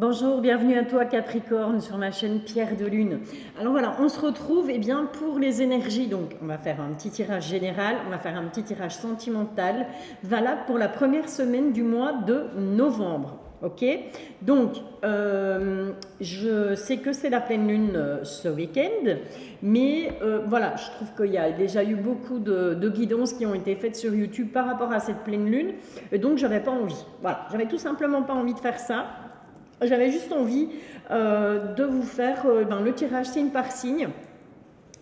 Bonjour, bienvenue à toi Capricorne sur ma chaîne Pierre de Lune. Alors voilà, on se retrouve pour les énergies. Donc on va faire un petit tirage général, on va faire un petit tirage sentimental, valable pour la première semaine du mois de novembre. Ok, donc je sais que c'est la pleine lune ce week-end, mais voilà, je trouve qu'il y a déjà eu beaucoup de guidances qui ont été faites sur YouTube par rapport à cette pleine lune, et donc j'avais pas envie. Voilà, j'avais tout simplement pas envie de faire ça. J'avais juste envie de vous faire le tirage signe par signe,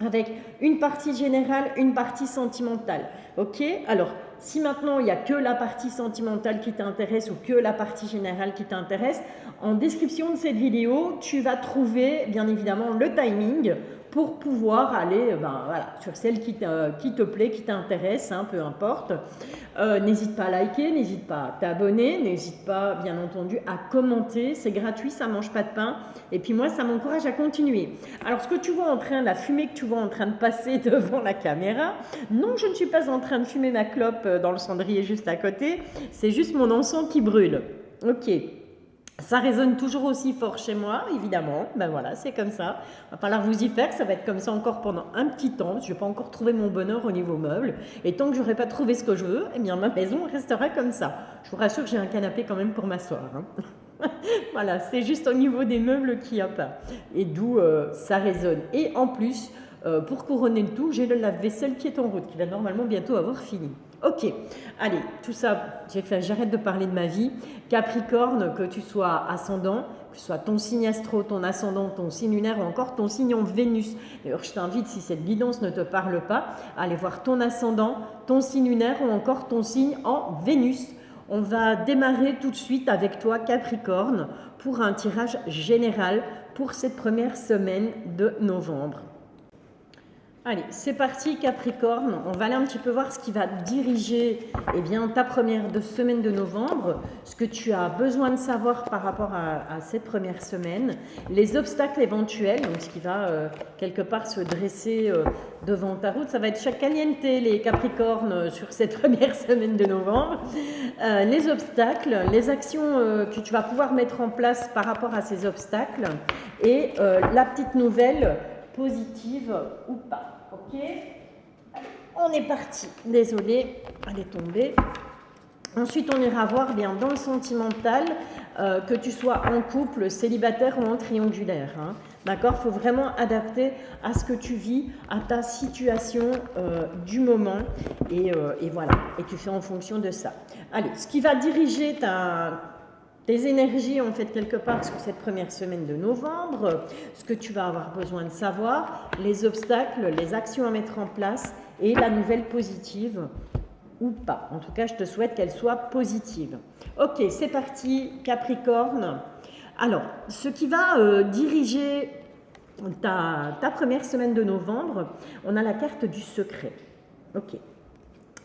avec une partie générale, une partie sentimentale. Ok? Alors, si maintenant il n'y a que la partie sentimentale qui t'intéresse ou que la partie générale qui t'intéresse, en description de cette vidéo, tu vas trouver bien évidemment le timing pour pouvoir aller voilà, sur celle qui te plaît, qui t'intéresse, hein, peu importe. N'hésite pas à liker, n'hésite pas à t'abonner, n'hésite pas bien entendu à commenter, c'est gratuit, ça ne mange pas de pain, et puis moi ça m'encourage à continuer. Alors ce que tu vois la fumée que tu vois en train de passer devant la caméra, non, je ne suis pas en train de fumer ma clope dans le cendrier juste à côté, c'est juste mon encens qui brûle. Ok. Ça résonne toujours aussi fort chez moi, évidemment. Ben voilà, c'est comme ça. Il va falloir vous y faire. Ça va être comme ça encore pendant un petit temps. Je n'ai pas encore trouvé mon bonheur au niveau meuble. Et tant que je n'aurai pas trouvé ce que je veux, eh bien ma maison restera comme ça. Je vous rassure, j'ai un canapé quand même pour m'asseoir. Hein. Voilà, c'est juste au niveau des meubles qu'il n'y a pas. Et d'où ça résonne. Et en plus, pour couronner le tout, j'ai le lave-vaisselle qui est en route, qui va normalement bientôt avoir fini. Ok, allez, tout ça, j'arrête de parler de ma vie. Capricorne, que tu sois ascendant, que ce soit ton signe astro, ton ascendant, ton signe lunaire ou encore ton signe en Vénus. D'ailleurs, je t'invite, si cette guidance ne te parle pas, à aller voir ton ascendant, ton signe lunaire ou encore ton signe en Vénus. On va démarrer tout de suite avec toi, Capricorne, pour un tirage général pour cette première semaine de novembre. Allez, c'est parti Capricorne, on va aller un petit peu voir ce qui va diriger ta première semaine de novembre, ce que tu as besoin de savoir par rapport à cette première semaine, les obstacles éventuels, donc ce qui va quelque part se dresser devant ta route. Ça va être chaque caliente les Capricornes sur cette première semaine de novembre, les obstacles, les actions que tu vas pouvoir mettre en place par rapport à ces obstacles et la petite nouvelle positive ou pas. Ok, allez, on est parti. Désolée, elle est tombée. Ensuite, on ira voir bien dans le sentimental, que tu sois en couple, célibataire ou en triangulaire. Hein. D'accord, il faut vraiment adapter à ce que tu vis, à ta situation du moment. Et voilà, et tu fais en fonction de ça. Allez, ce qui va diriger tes énergies, en fait, quelque part, sur cette première semaine de novembre, ce que tu vas avoir besoin de savoir, les obstacles, les actions à mettre en place et la nouvelle positive ou pas. En tout cas, je te souhaite qu'elle soit positive. Ok, c'est parti, Capricorne. Alors, ce qui va diriger ta première semaine de novembre, on a la carte du secret. Ok.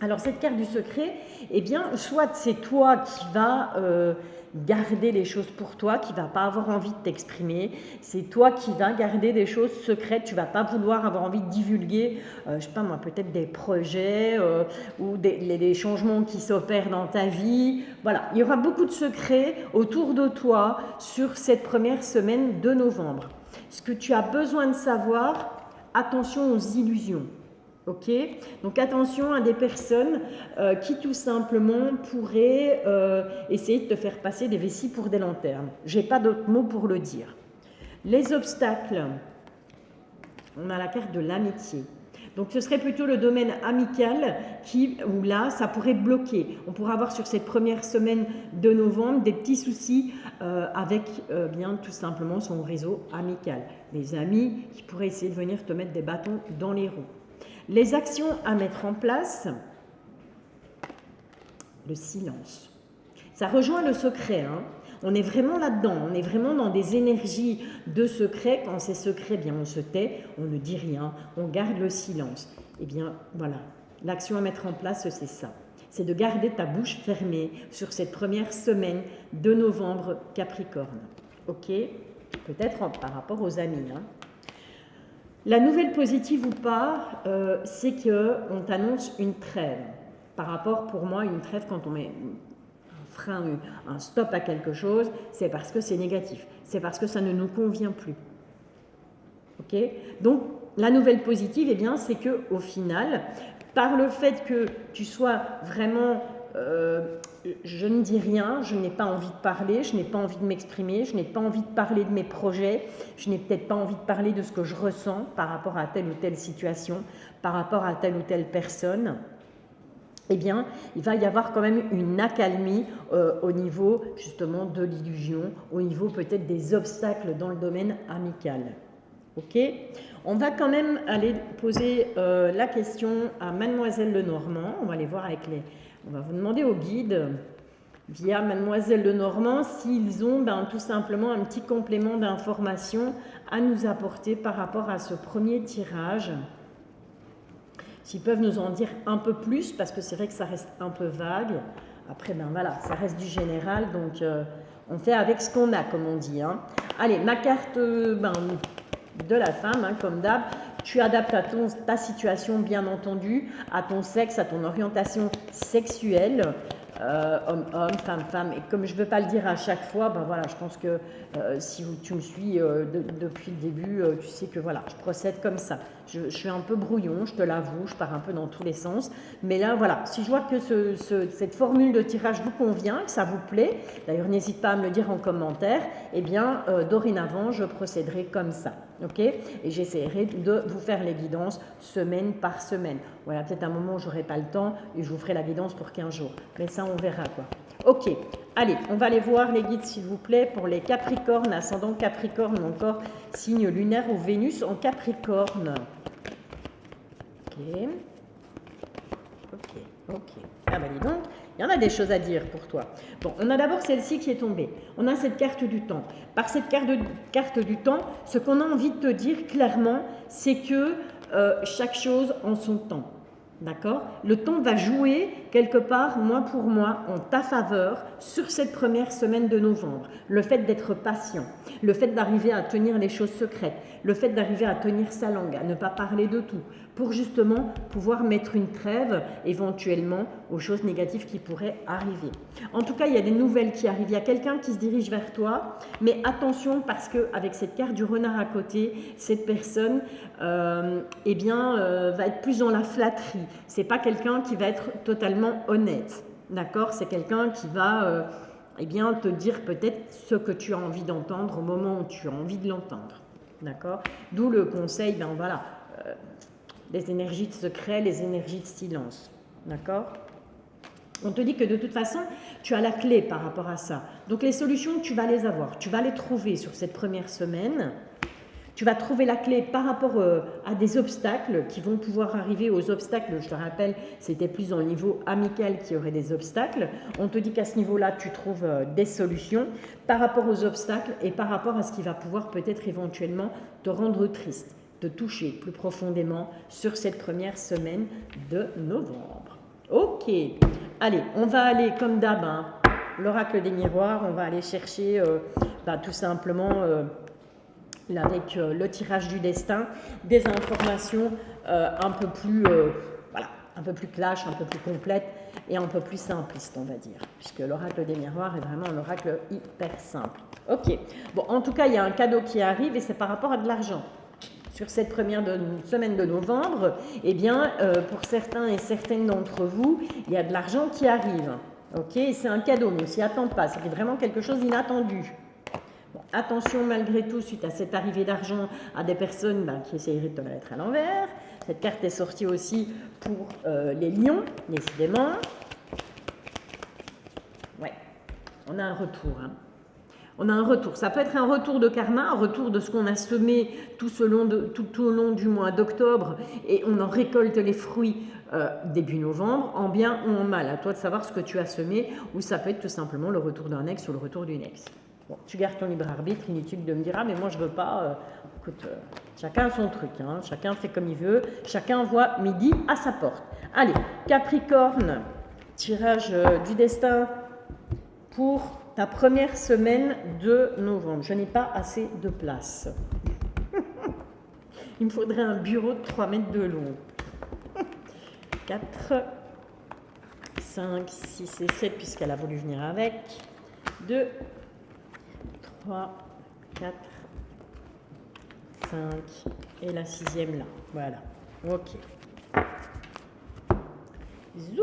Alors cette carte du secret, eh bien, soit c'est toi qui vas garder les choses pour toi, qui ne va pas avoir envie de t'exprimer, c'est toi qui vas garder des choses secrètes, tu ne vas pas vouloir avoir envie de divulguer, je ne sais pas moi, peut-être des projets ou des changements qui s'opèrent dans ta vie. Voilà, il y aura beaucoup de secrets autour de toi sur cette première semaine de novembre. Ce que tu as besoin de savoir, attention aux illusions. Ok, donc attention à des personnes qui tout simplement pourraient essayer de te faire passer des vessies pour des lanternes. J'ai pas d'autre mot pour le dire. Les obstacles, on a la carte de l'amitié. Donc ce serait plutôt le domaine amical où là, ça pourrait bloquer. On pourrait avoir sur cette première semaine de novembre des petits soucis avec bien tout simplement son réseau amical. Les amis qui pourraient essayer de venir te mettre des bâtons dans les roues. Les actions à mettre en place, le silence. Ça rejoint le secret. Hein. On est vraiment là-dedans, on est vraiment dans des énergies de secret. Quand c'est secret, bien on se tait, on ne dit rien, on garde le silence. Eh bien voilà, l'action à mettre en place, c'est ça. C'est de garder ta bouche fermée sur cette première semaine de novembre Capricorne. Ok? Peut-être par rapport aux amis. Hein. La nouvelle positive ou pas, c'est qu'on t'annonce une trêve. Par rapport, pour moi, une trêve, quand on met frein, un stop à quelque chose, c'est parce que c'est négatif. C'est parce que ça ne nous convient plus. Ok? Donc, la nouvelle positive, eh bien, c'est qu'au final, par le fait que tu sois vraiment je ne dis rien, je n'ai pas envie de parler, je n'ai pas envie de m'exprimer, je n'ai pas envie de parler de mes projets, je n'ai peut-être pas envie de parler de ce que je ressens par rapport à telle ou telle situation, par rapport à telle ou telle personne, eh bien, il va y avoir quand même une accalmie au niveau justement de l'illusion, au niveau peut-être des obstacles dans le domaine amical. Ok? On va quand même aller poser la question à Mademoiselle Lenormand. On va aller voir avec les... On va vous demander au guide, via Mademoiselle Lenormand, s'ils ont tout simplement un petit complément d'information à nous apporter par rapport à ce premier tirage. S'ils peuvent nous en dire un peu plus, parce que c'est vrai que ça reste un peu vague. Après, voilà, ça reste du général, donc on fait avec ce qu'on a, comme on dit. Hein. Allez, ma carte de la femme, hein, comme d'hab. Tu adaptes à ta situation, bien entendu, à ton sexe, à ton orientation sexuelle, homme, femme. Et comme je ne veux pas le dire à chaque fois, voilà, je pense que si tu me suis depuis le début, tu sais que voilà, je procède comme ça. Je suis un peu brouillon, je te l'avoue, je pars un peu dans tous les sens. Mais là, voilà, si je vois que cette formule de tirage vous convient, que ça vous plaît, d'ailleurs, n'hésite pas à me le dire en commentaire, eh bien, dorénavant, je procéderai comme ça. Ok? Et j'essaierai de vous faire les guidances semaine par semaine. Voilà, peut-être un moment où je n'aurai pas le temps et je vous ferai la guidance pour 15 jours. Mais ça, on verra quoi. Ok, allez, on va aller voir les guides s'il vous plaît pour les Capricornes, ascendant Capricorne ou encore signe lunaire ou Vénus en Capricorne. Ok. Ah bah dis donc, il y en a des choses à dire pour toi. Bon, on a d'abord celle-ci qui est tombée. On a cette carte du temps. Par cette carte du temps, ce qu'on a envie de te dire clairement, c'est que chaque chose en son temps. D'accord? Le temps va jouer quelque part, mois pour mois, en ta faveur sur cette première semaine de novembre. Le fait d'être patient, le fait d'arriver à tenir les choses secrètes, le fait d'arriver à tenir sa langue, à ne pas parler de tout, pour justement pouvoir mettre une trêve éventuellement aux choses négatives qui pourraient arriver. En tout cas, il y a des nouvelles qui arrivent. Il y a quelqu'un qui se dirige vers toi, mais attention parce qu'avec cette carte du renard à côté, cette personne va être plus dans la flatterie. C'est pas quelqu'un qui va être totalement honnête, d'accord? C'est quelqu'un qui va te dire peut-être ce que tu as envie d'entendre au moment où tu as envie de l'entendre, d'accord? D'où le conseil, les énergies de secret, les énergies de silence, d'accord? On te dit que de toute façon, tu as la clé par rapport à ça. Donc les solutions, tu vas les avoir, tu vas les trouver sur cette première semaine. Tu vas trouver la clé par rapport à des obstacles qui vont pouvoir arriver. Aux obstacles, je te rappelle, c'était plus dans le niveau amical qu'il y aurait des obstacles. On te dit qu'à ce niveau-là, tu trouves des solutions par rapport aux obstacles et par rapport à ce qui va pouvoir peut-être éventuellement te rendre triste, te toucher plus profondément sur cette première semaine de novembre. Ok, allez, on va aller comme d'hab, l'oracle des miroirs, on va aller chercher tout simplement... avec le tirage du destin, des informations un peu plus clash, un peu plus complètes et un peu plus simplistes, on va dire, puisque l'oracle des miroirs est vraiment un oracle hyper simple. Ok, bon, en tout cas, il y a un cadeau qui arrive et c'est par rapport à de l'argent. Sur cette première semaine de novembre, pour certains et certaines d'entre vous, il y a de l'argent qui arrive. Ok, c'est un cadeau, mais on s'y attend pas, c'est vraiment quelque chose d'inattendu. Bon, attention malgré tout, suite à cette arrivée d'argent, à des personnes qui essaieraient de te la mettre à l'envers. Cette carte est sortie aussi pour les lions, décidément. Ouais, on a un retour. On a un retour. Ça peut être un retour de karma, un retour de ce qu'on a semé tout au long du mois d'octobre et on en récolte les fruits début novembre, en bien ou en mal. À toi de savoir ce que tu as semé, ou ça peut être tout simplement le retour d'un ex ou le retour d'une ex. Bon, tu gardes ton libre arbitre, inutile de me dire « Ah, mais moi je veux pas. » Écoute, chacun a son truc, chacun fait comme il veut, chacun voit midi à sa porte. Allez, Capricorne, tirage du destin pour ta première semaine de novembre. Je n'ai pas assez de place. Il me faudrait un bureau de 3 mètres de long. 4, 5, 6 et 7 puisqu'elle a voulu venir avec. 2, 3, 4, 5 et la 6e là. Voilà. Ok. Zou.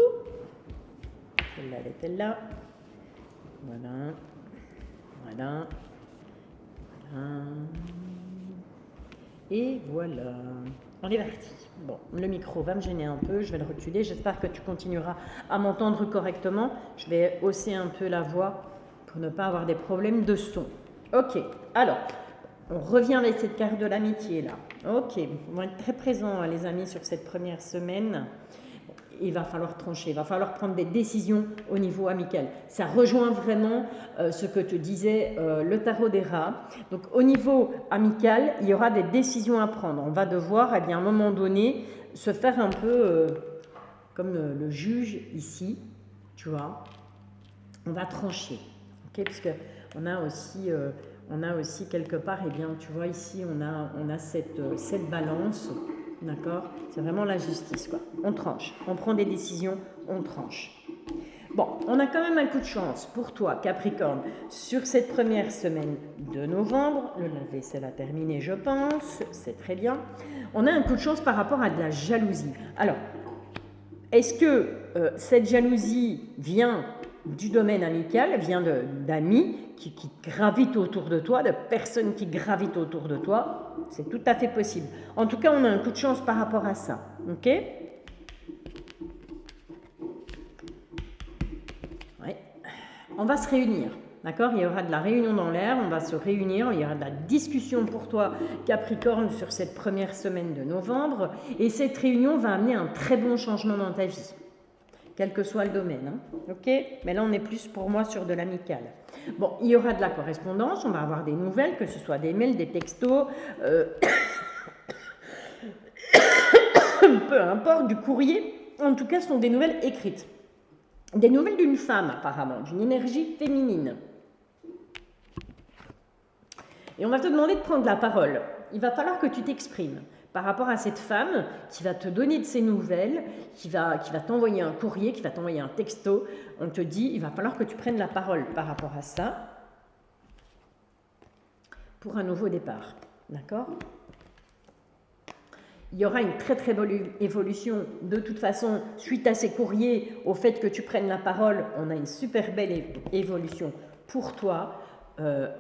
Celle-là, elle était là. Voilà. Voilà. Voilà. Et voilà. On est parti. Bon, le micro va me gêner un peu, je vais le reculer. J'espère que tu continueras à m'entendre correctement. Je vais hausser un peu la voix pour ne pas avoir des problèmes de son. Ok, alors, on revient avec cette carte de l'amitié là. Ok, ils vont être très présents les amis sur cette première semaine. Il va falloir trancher, il va falloir prendre des décisions au niveau amical. Ça rejoint vraiment ce que te disait le tarot des rats. Donc au niveau amical, il y aura des décisions à prendre. On va devoir, à un moment donné, se faire un peu comme le juge ici, tu vois. On va trancher, ok, parce que on a aussi quelque part, tu vois ici, on a cette balance. D'accord? C'est vraiment la justice, quoi. On tranche, on prend des décisions, on tranche. Bon, on a quand même un coup de chance pour toi, Capricorne, sur cette première semaine de novembre. Le lave-vaisselle a terminé, je pense, c'est très bien. On a un coup de chance par rapport à de la jalousie. Alors, est-ce que cette jalousie vient du domaine amical, vient d'amis qui gravitent autour de toi, de personnes qui gravitent autour de toi? C'est tout à fait possible. En tout cas, on a un coup de chance par rapport à ça. Ok? Ouais. On va se réunir. D'accord? Il y aura de la réunion dans l'air, on va se réunir, il y aura de la discussion pour toi, Capricorne, sur cette première semaine de novembre. Et cette réunion va amener un très bon changement dans ta vie, quel que soit le domaine. Hein. Ok? Mais là, on est plus pour moi sur de l'amical. Bon, il y aura de la correspondance, on va avoir des nouvelles, que ce soit des mails, des textos, peu importe, du courrier. En tout cas, ce sont des nouvelles écrites. Des nouvelles d'une femme, apparemment, d'une énergie féminine. Et on va te demander de prendre la parole. Il va falloir que tu t'exprimes par rapport à cette femme qui va te donner de ses nouvelles, qui va t'envoyer un courrier, qui va t'envoyer un texto. On te dit, il va falloir que tu prennes la parole par rapport à ça pour un nouveau départ. D'accord ? Il y aura une très très bonne évolution. De toute façon, suite à ces courriers, au fait que tu prennes la parole, on a une super belle évolution pour toi.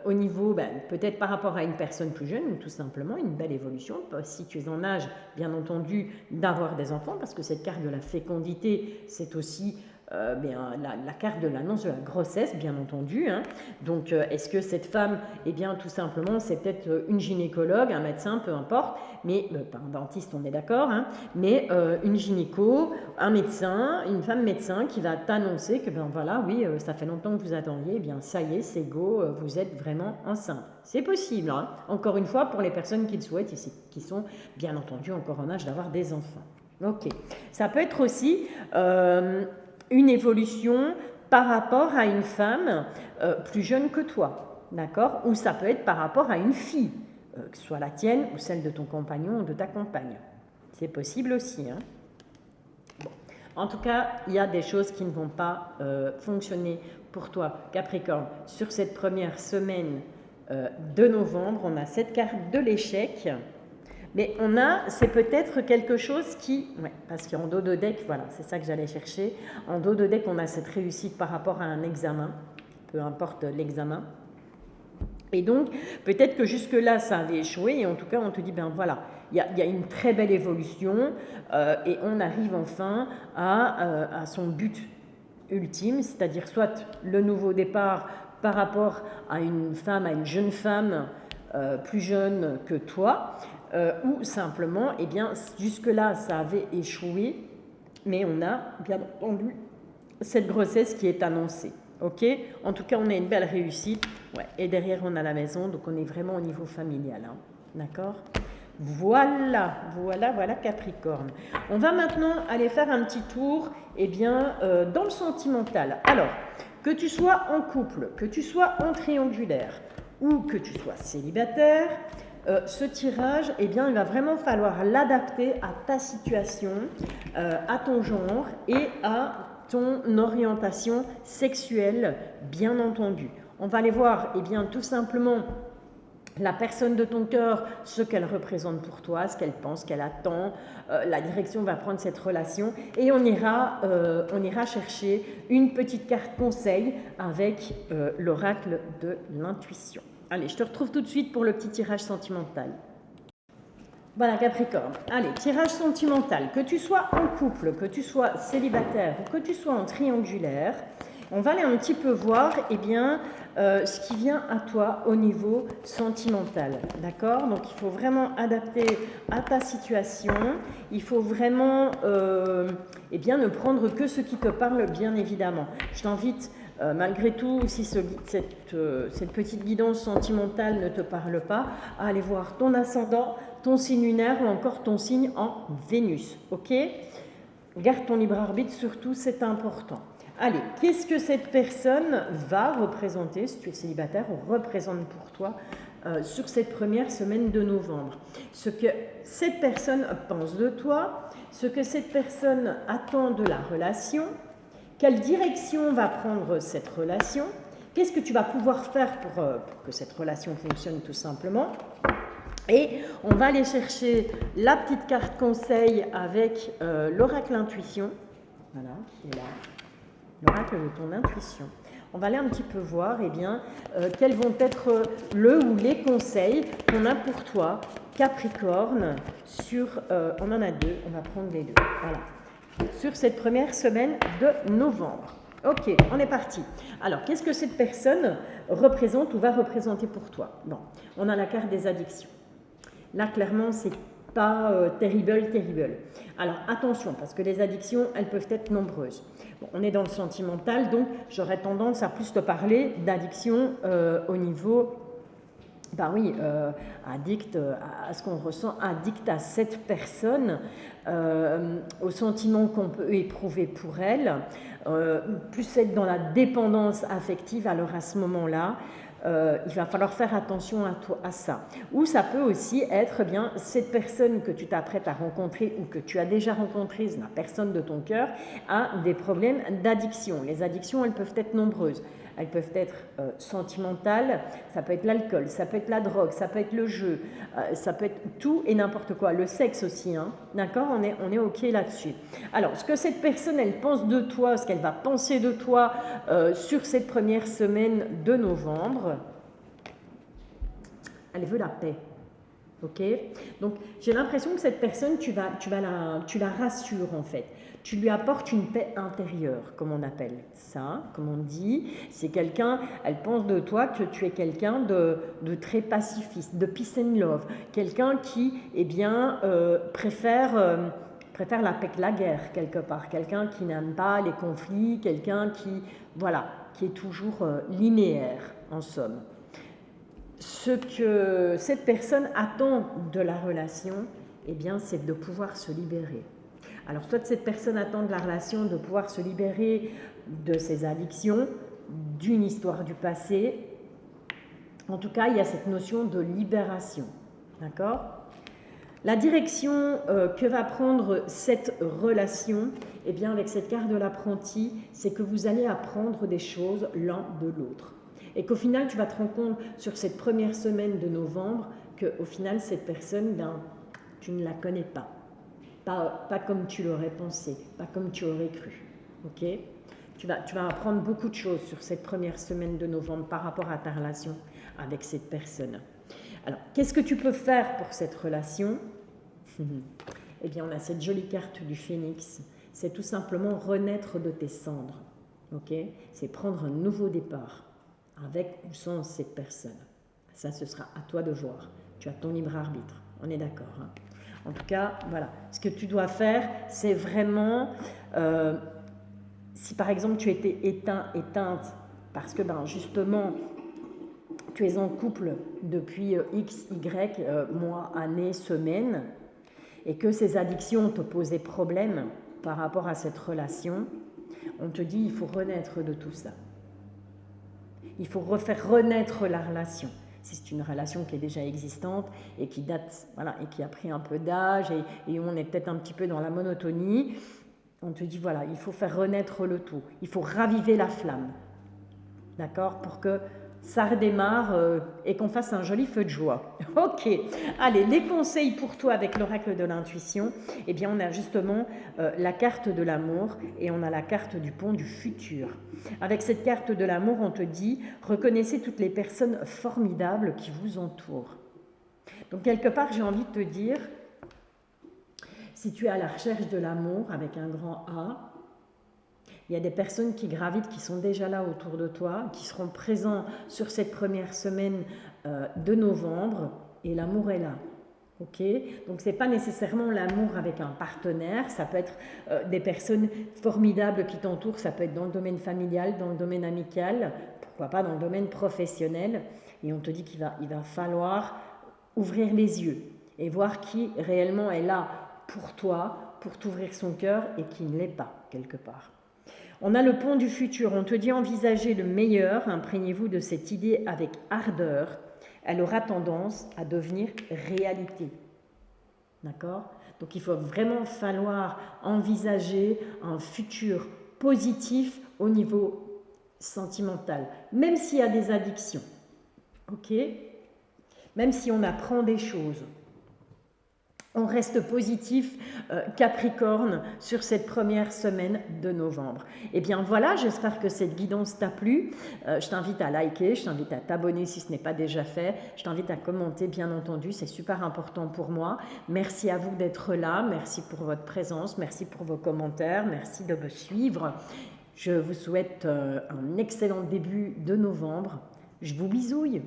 Au niveau, peut-être par rapport à une personne plus jeune, ou tout simplement une belle évolution, si tu es en âge, bien entendu, d'avoir des enfants, parce que cette carte de la fécondité, c'est aussi la carte de l'annonce de la grossesse, bien entendu. Hein. Donc, est-ce que cette femme, tout simplement, c'est peut-être une gynécologue, un médecin, peu importe, mais pas un dentiste, on est d'accord, hein, mais une gynéco, un médecin, une femme médecin qui va t'annoncer que voilà, oui, ça fait longtemps que vous attendiez, ça y est, c'est go, vous êtes vraiment enceinte. C'est possible, hein. Encore une fois, pour les personnes qui le souhaitent et qui sont bien entendu encore en âge d'avoir des enfants. Ok. Ça peut être aussi une évolution par rapport à une femme plus jeune que toi, d'accord? Ou ça peut être par rapport à une fille, que ce soit la tienne ou celle de ton compagnon ou de ta compagne. C'est possible aussi, hein? Bon. En tout cas, il y a des choses qui ne vont pas fonctionner pour toi, Capricorne. Sur cette première semaine de novembre, on a cette carte de l'échec. Mais c'est peut-être quelque chose qui, parce qu'en dos de deck, voilà, c'est ça que j'allais chercher. En dos de deck, on a cette réussite par rapport à un examen, peu importe l'examen. Et donc, peut-être que jusque-là, ça avait échoué, et en tout cas, on te dit, voilà, il y a une très belle évolution, et on arrive enfin à son but ultime, c'est-à-dire soit le nouveau départ par rapport à une femme, à une jeune femme plus jeune que toi, ou simplement, jusque-là, ça avait échoué, mais on a bien entendu cette grossesse qui est annoncée. Ok ? En tout cas, on a une belle réussite. Ouais. Et derrière, on a la maison, donc on est vraiment au niveau familial. Hein. D'accord ? Voilà Capricorne. On va maintenant aller faire un petit tour dans le sentimental. Alors, que tu sois en couple, que tu sois en triangulaire ou que tu sois célibataire, ce tirage, il va vraiment falloir l'adapter à ta situation, à ton genre et à ton orientation sexuelle, bien entendu. On va aller voir, eh bien, tout simplement, la personne de ton cœur, ce qu'elle représente pour toi, ce qu'elle pense, qu'elle attend, la direction va prendre cette relation et on ira chercher une petite carte conseil avec l'oracle de l'intuition. Allez, je te retrouve tout de suite pour le petit tirage sentimental. Voilà Capricorne, allez, tirage sentimental, que tu sois en couple, que tu sois célibataire ou que tu sois en triangulaire, on va aller un petit peu voir ce qui vient à toi au niveau sentimental, d'accord? Donc il faut vraiment adapter à ta situation, il faut vraiment ne prendre que ce qui te parle bien évidemment. Je t'invite malgré tout, si cette petite guidance sentimentale ne te parle pas, à aller voir ton ascendant, ton signe lunaire ou encore ton signe en Vénus, ok? Garde ton libre arbitre surtout, c'est important. Allez, qu'est-ce que cette personne va représenter, si tu es célibataire, ou représente pour toi sur cette première semaine de novembre? Ce que cette personne pense de toi, ce que cette personne attend de la relation, quelle direction va prendre cette relation, qu'est-ce que tu vas pouvoir faire pour que cette relation fonctionne tout simplement. Et on va aller chercher la petite carte conseil avec l'oracle intuition, voilà, qui est là. L'oracle de ton intuition. On va aller un petit peu voir quels vont être le ou les conseils qu'on a pour toi, Capricorne, on en a deux, on va prendre les deux, voilà, sur cette première semaine de novembre. Ok, on est parti. Alors, qu'est-ce que cette personne représente ou va représenter pour toi? Bon, on a la carte des addictions. Là, clairement, c'est pas terrible. Alors, attention, parce que les addictions, elles peuvent être nombreuses. Bon, on est dans le sentimental, donc j'aurais tendance à plus te parler d'addiction au niveau, addict à ce qu'on ressent, addict à cette personne, aux sentiments qu'on peut éprouver pour elle, plus être dans la dépendance affective. Alors à ce moment-là, il va falloir faire attention à ça. Ou ça peut aussi être cette personne que tu t'apprêtes à rencontrer ou que tu as déjà rencontrée, la personne de ton cœur, a des problèmes d'addiction. Les addictions, elles peuvent être nombreuses. Elles peuvent être sentimentales, ça peut être l'alcool, ça peut être la drogue, ça peut être le jeu, ça peut être tout et n'importe quoi. Le sexe aussi, hein, d'accord, on est OK là-dessus. Alors, ce que cette personne, elle pense de toi, ce qu'elle va penser de toi sur cette première semaine de novembre, elle veut la paix. Ok, donc j'ai l'impression que cette personne, tu la rassures en fait. Tu lui apportes une paix intérieure, comme on appelle ça, comme on dit. C'est quelqu'un, elle pense de toi que tu es quelqu'un de très pacifiste, de peace and love, quelqu'un qui, préfère la paix que la guerre quelque part, quelqu'un qui n'aime pas les conflits, quelqu'un qui est toujours linéaire en somme. Ce que cette personne attend de la relation, c'est de pouvoir se libérer. Alors, soit cette personne attend de la relation de pouvoir se libérer de ses addictions, d'une histoire du passé. En tout cas, il y a cette notion de libération. D'accord ? La direction que va prendre cette relation, avec cette carte de l'apprenti, c'est que vous allez apprendre des choses l'un de l'autre. Et qu'au final, tu vas te rendre compte sur cette première semaine de novembre qu'au final, cette personne, tu ne la connais pas. Pas comme tu l'aurais pensé, pas comme tu aurais cru. Ok ? Tu vas apprendre beaucoup de choses sur cette première semaine de novembre par rapport à ta relation avec cette personne. Alors, qu'est-ce que tu peux faire pour cette relation ? On a cette jolie carte du phénix. C'est tout simplement renaître de tes cendres. Ok ? C'est prendre un nouveau départ. Avec ou sans cette personne. Ça, ce sera à toi de voir. Tu as ton libre arbitre. On est d'accord. Hein. En tout cas, voilà. Ce que tu dois faire, c'est vraiment... si par exemple tu étais éteinte, parce que justement, tu es en couple depuis X, Y, mois, années, semaines, et que ces addictions te posaient problème par rapport à cette relation, on te dit il faut renaître de tout ça. Il faut refaire renaître la relation. Si c'est une relation qui est déjà existante et qui date, et qui a pris un peu d'âge et où on est peut-être un petit peu dans la monotonie, On te dit, voilà, il faut faire renaître le tout. Il faut raviver la flamme. D'accord? Pour que ça redémarre et qu'on fasse un joli feu de joie. Ok, allez, les conseils pour toi avec l'oracle de l'intuition. Eh bien, on a justement la carte de l'amour et on a la carte du pont du futur. Avec cette carte de l'amour, on te dit, reconnaissez toutes les personnes formidables qui vous entourent. Donc, quelque part, j'ai envie de te dire, si tu es à la recherche de l'amour avec un grand A, il y a des personnes qui gravitent, qui sont déjà là autour de toi, qui seront présents sur cette première semaine de novembre, et l'amour est là. Ok, donc ce n'est pas nécessairement l'amour avec un partenaire, ça peut être des personnes formidables qui t'entourent, ça peut être dans le domaine familial, dans le domaine amical, pourquoi pas dans le domaine professionnel, et on te dit qu'il va falloir ouvrir les yeux et voir qui réellement est là pour toi, pour t'ouvrir son cœur, et qui ne l'est pas quelque part. On a le pont du futur, on te dit envisagez le meilleur, imprégnez-vous de cette idée avec ardeur, elle aura tendance à devenir réalité. D'accord? Donc il faut vraiment falloir envisager un futur positif au niveau sentimental, même s'il y a des addictions. Ok? Même si on apprend des choses. On reste positif, Capricorne, sur cette première semaine de novembre. Et bien voilà, j'espère que cette guidance t'a plu. Je t'invite à liker, je t'invite à t'abonner si ce n'est pas déjà fait. Je t'invite à commenter, bien entendu, c'est super important pour moi. Merci à vous d'être là, merci pour votre présence, merci pour vos commentaires, merci de me suivre. Je vous souhaite un excellent début de novembre. Je vous bisouille.